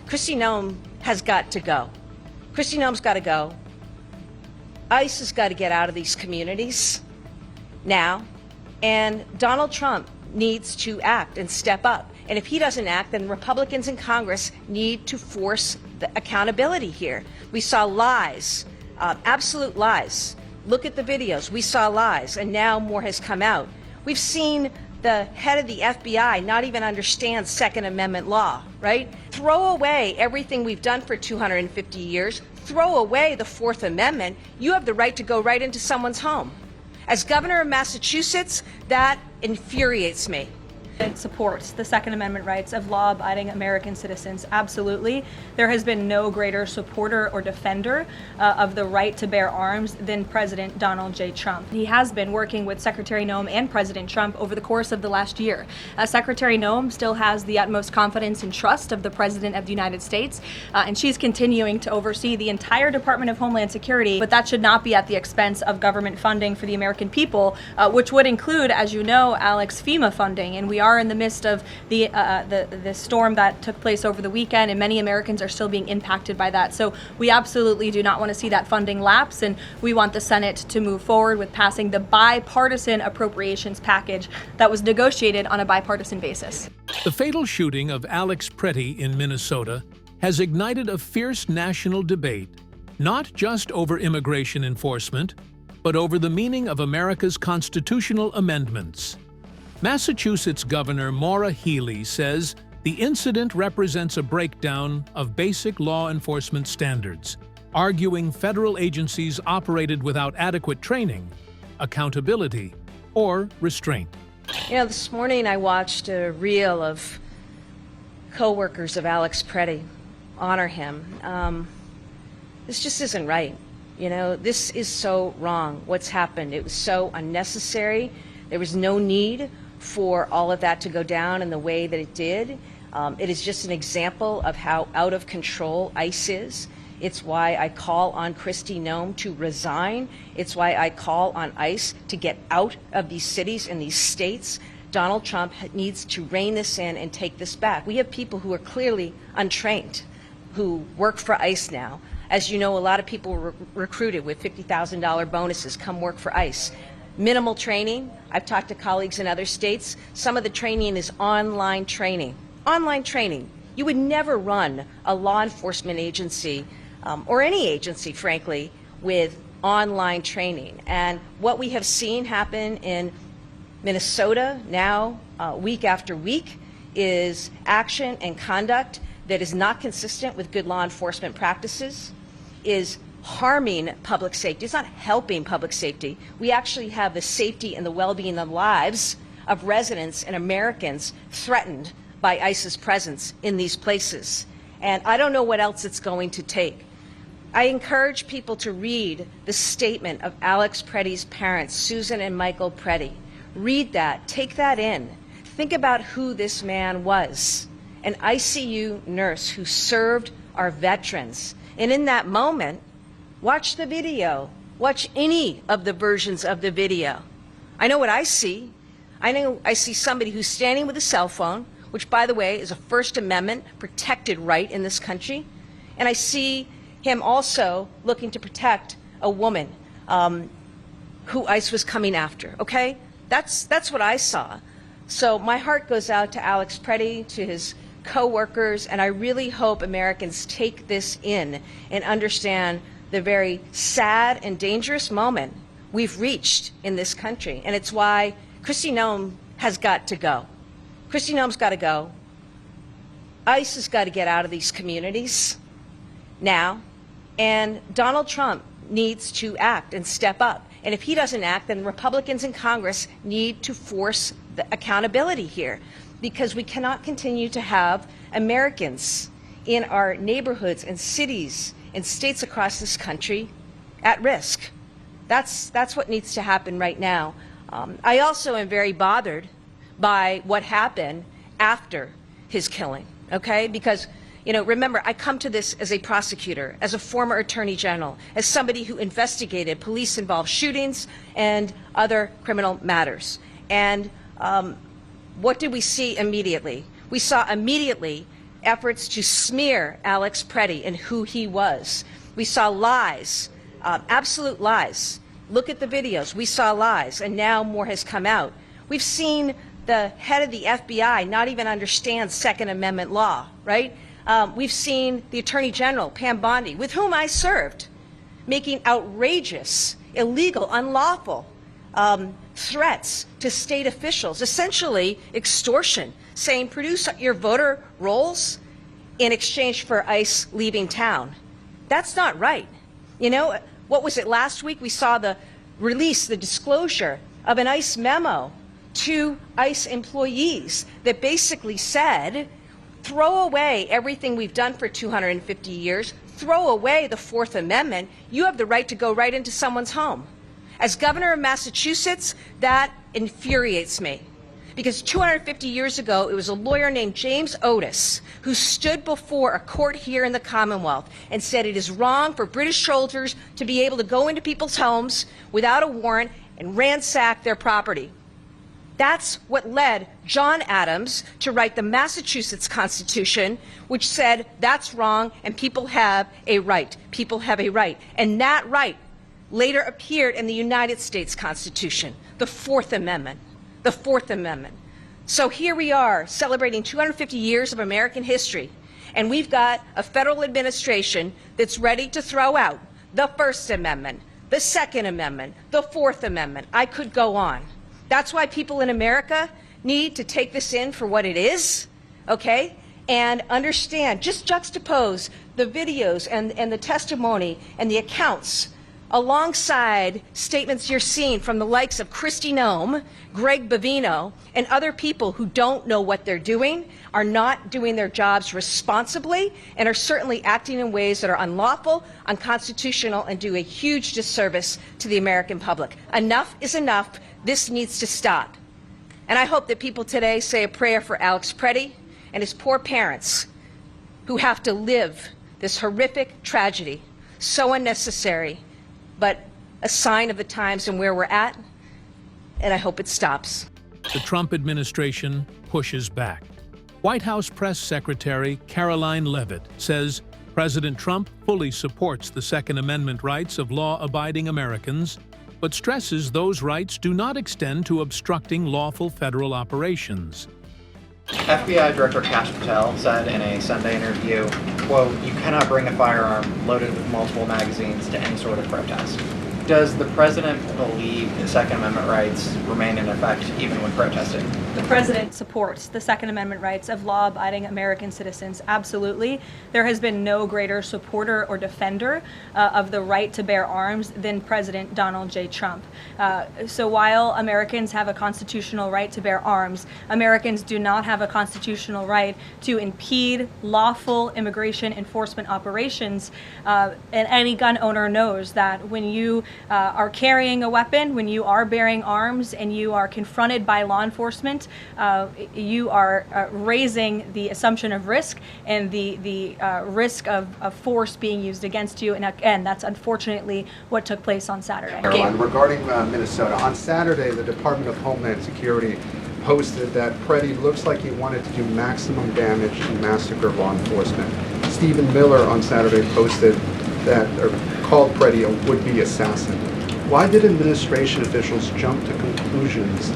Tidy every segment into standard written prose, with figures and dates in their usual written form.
Kristi Noem has got to go. Kristi Noem's got to go. ICE has got to get out of these communities now. And Donald Trump needs to act and step up. And if he doesn't act, then Republicans in Congress need to force the accountability here. We saw lies, absolute lies. Look at the videos. We saw lies, and now more has come out. We've seen the head of the FBI not even understand Second Amendment law, right? Throw away everything we've done for 250 years. Throw away the Fourth Amendment. You have the right to go right into someone's home. As governor of Massachusetts, that infuriates me. It supports the Second Amendment rights of law-abiding American citizens. Absolutely. There has been no greater supporter or defender of the right to bear arms than President Donald J. Trump. He has been working with Secretary Noem and President Trump over the course of the last year. Secretary Noem still has the utmost confidence and trust of the President of the United States, and she's continuing to oversee the entire Department of Homeland Security, but that should not be at the expense of government funding for the American people, which would include, as you know, Alex, FEMA funding, and we are in the midst of the storm that took place over the weekend, and many Americans are still being impacted by that. So we absolutely do not want to see that funding lapse, and we want the Senate to move forward with passing the bipartisan appropriations package that was negotiated on a bipartisan basis. The fatal shooting of Alex Pretti in Minnesota has ignited a fierce national debate, not just over immigration enforcement, but over the meaning of America's constitutional amendments. Massachusetts Governor Maura Healey says the incident represents a breakdown of basic law enforcement standards, arguing federal agencies operated without adequate training, accountability, or restraint. You know, this morning I watched a reel of co-workers of Alex Pretti honor him. This just isn't right. You know, this is so wrong, what's happened. It was so unnecessary. There was no need for all of that to go down in the way that it did. It is just an example of how out of control ICE is. It's why I call on Kristi Noem to resign. It's why I call on ICE to get out of these cities and these states. Donald Trump needs to rein this in and take this back. We have people who are clearly untrained who work for ICE now. As you know, a lot of people were recruited with $50,000 bonuses, come work for ICE. Minimal training. I've talked to colleagues in other states. Some of the training is online training. Online training. You would never run a law enforcement agency, or any agency, frankly, with online training. And what we have seen happen in Minnesota now, week after week, is action and conduct that is not consistent with good law enforcement practices, is harming public safety. It's not helping public safety. We actually have the safety and the well-being of lives of residents and Americans threatened by ICE's presence in these places. And I don't know what else it's going to take. I encourage people to read the statement of Alex Pretti's parents, Susan and Michael Pretti. Read that, take that in. Think about who this man was, an ICU nurse who served our veterans. And in that moment, watch the video. Watch any of the versions of the video. I know what I see. I know I see somebody who's standing with a cell phone, which, by the way, is a First Amendment protected right in this country. And I see him also looking to protect a woman who ICE was coming after, okay? That's what I saw. So my heart goes out to Alex Pretti, to his co-workers, and I really hope Americans take this in and understand the very sad and dangerous moment we've reached in this country. And it's why Kristi Noem has got to go. Kristi Noem's got to go. ICE has got to get out of these communities now. And Donald Trump needs to act and step up. And if he doesn't act, then Republicans in Congress need to force the accountability here, because we cannot continue to have Americans in our neighborhoods and cities and states across this country at risk. That's what needs to happen right now. I also am very bothered by what happened after his killing, okay? Because, you know, remember, I come to this as a prosecutor, as a former attorney general, as somebody who investigated police-involved shootings and other criminal matters. And what did we see immediately? We saw immediately efforts to smear Alex Pretti and who he was. We saw lies, absolute lies. Look at the videos. We saw lies, and now more has come out. We've seen the head of the FBI not even understand Second Amendment law, right? We've seen the Attorney General, Pam Bondi, with whom I served, making outrageous, illegal, unlawful threats to state officials, essentially extortion, saying produce your voter rolls in exchange for ICE leaving town. That's not right. You know, what was it last week? We saw the release, the disclosure of an ICE memo to ICE employees that basically said, throw away everything we've done for 250 years, throw away the Fourth Amendment. You have the right to go right into someone's home. As governor of Massachusetts, that infuriates me. Because 250 years ago, it was a lawyer named James Otis who stood before a court here in the Commonwealth and said it is wrong for British soldiers to be able to go into people's homes without a warrant and ransack their property. That's what led John Adams to write the Massachusetts Constitution, which said that's wrong and people have a right. People have a right. And that right later appeared in the United States Constitution, the Fourth Amendment. The Fourth Amendment. So here we are celebrating 250 years of American history, and we've got a federal administration that's ready to throw out the First Amendment, the Second Amendment, the Fourth Amendment. I could go on. That's why people in America need to take this in for what it is, okay? And understand, just juxtapose the videos and the testimony and the accounts alongside statements you're seeing from the likes of Kristi Noem, Greg Bavino, and other people who don't know what they're doing, are not doing their jobs responsibly, and are certainly acting in ways that are unlawful, unconstitutional, and do a huge disservice to the American public. Enough is enough. This needs to stop. And I hope that people today say a prayer for Alex Pretti and his poor parents who have to live this horrific tragedy, so unnecessary, but a sign of the times and where we're at, and I hope it stops. The Trump administration pushes back. White House Press Secretary Karoline Leavitt says President Trump fully supports the Second Amendment rights of law-abiding Americans, but stresses those rights do not extend to obstructing lawful federal operations. FBI Director Kash Patel said in a Sunday interview, quote, "You cannot bring a firearm loaded with multiple magazines to any sort of protest." Does the president believe the Second Amendment rights remain in effect even when protesting? The president supports the Second Amendment rights of law-abiding American citizens, absolutely. There has been no greater supporter or defender of the right to bear arms than President Donald J. Trump. So while Americans have a constitutional right to bear arms, Americans do not have a constitutional right to impede lawful immigration enforcement operations. And any gun owner knows that when you are carrying a weapon, when you are bearing arms, and you are confronted by law enforcement, you are raising the assumption of risk and the risk of force being used against you. And again, that's unfortunately what took place on Saturday. Caroline, regarding Minnesota, on Saturday, the Department of Homeland Security posted that Pretti looks like he wanted to do maximum damage and massacre law enforcement. Stephen Miller on Saturday posted that, or called Pretti a would-be assassin. Why did administration officials jump to conclusions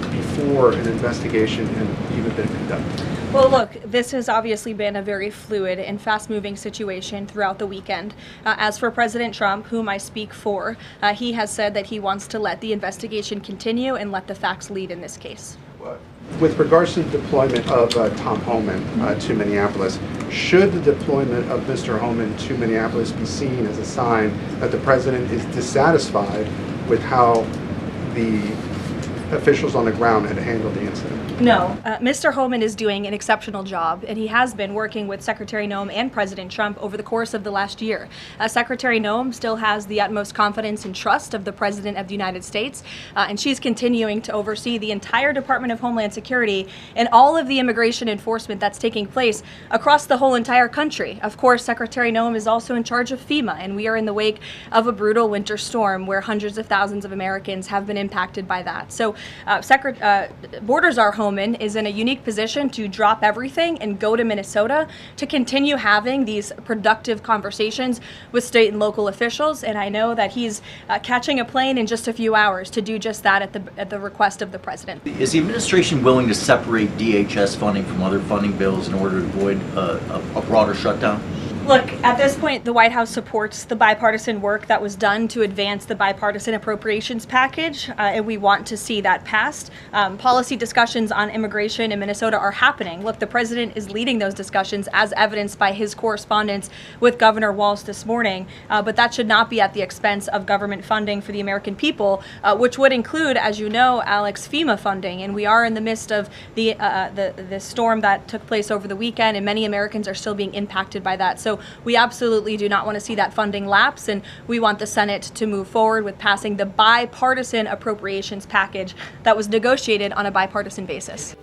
before an investigation had even been conducted? Well, look, this has obviously been a very fluid and fast-moving situation throughout the weekend. As for President Trump, whom I speak for, he has said that he wants to let the investigation continue and let the facts lead in this case. With regards to the deployment of Tom Homan to Minneapolis, should the deployment of Mr. Homan to Minneapolis be seen as a sign that the president is dissatisfied with how the officials on the ground had handled the incident? No, Mr. Homan is doing an exceptional job, and he has been working with Secretary Noem and President Trump over the course of the last year. Secretary Noem still has the utmost confidence and trust of the President of the United States, and she's continuing to oversee the entire Department of Homeland Security and all of the immigration enforcement that's taking place across the whole entire country. Of course, Secretary Noem is also in charge of FEMA, and we are in the wake of a brutal winter storm where hundreds of thousands of Americans have been impacted by that. So Borders Homan is in a unique position to drop everything and go to Minnesota to continue having these productive conversations with state and local officials. And I know that he's catching a plane in just a few hours to do just that at the request of the president. Is the administration willing to separate DHS funding from other funding bills in order to avoid a broader shutdown? Look, at this point, the White House supports the bipartisan work that was done to advance the bipartisan appropriations package, and we want to see that passed. Policy discussions on immigration in Minnesota are happening. Look, the president is leading those discussions, as evidenced by his correspondence with Governor Walz this morning, but that should not be at the expense of government funding for the American people, which would include, as you know, Alex, FEMA funding, and we are in the midst of the storm that took place over the weekend, and many Americans are still being impacted by that. So we absolutely do not want to see that funding lapse, and we want the Senate to move forward with passing the bipartisan appropriations package that was negotiated on a bipartisan basis.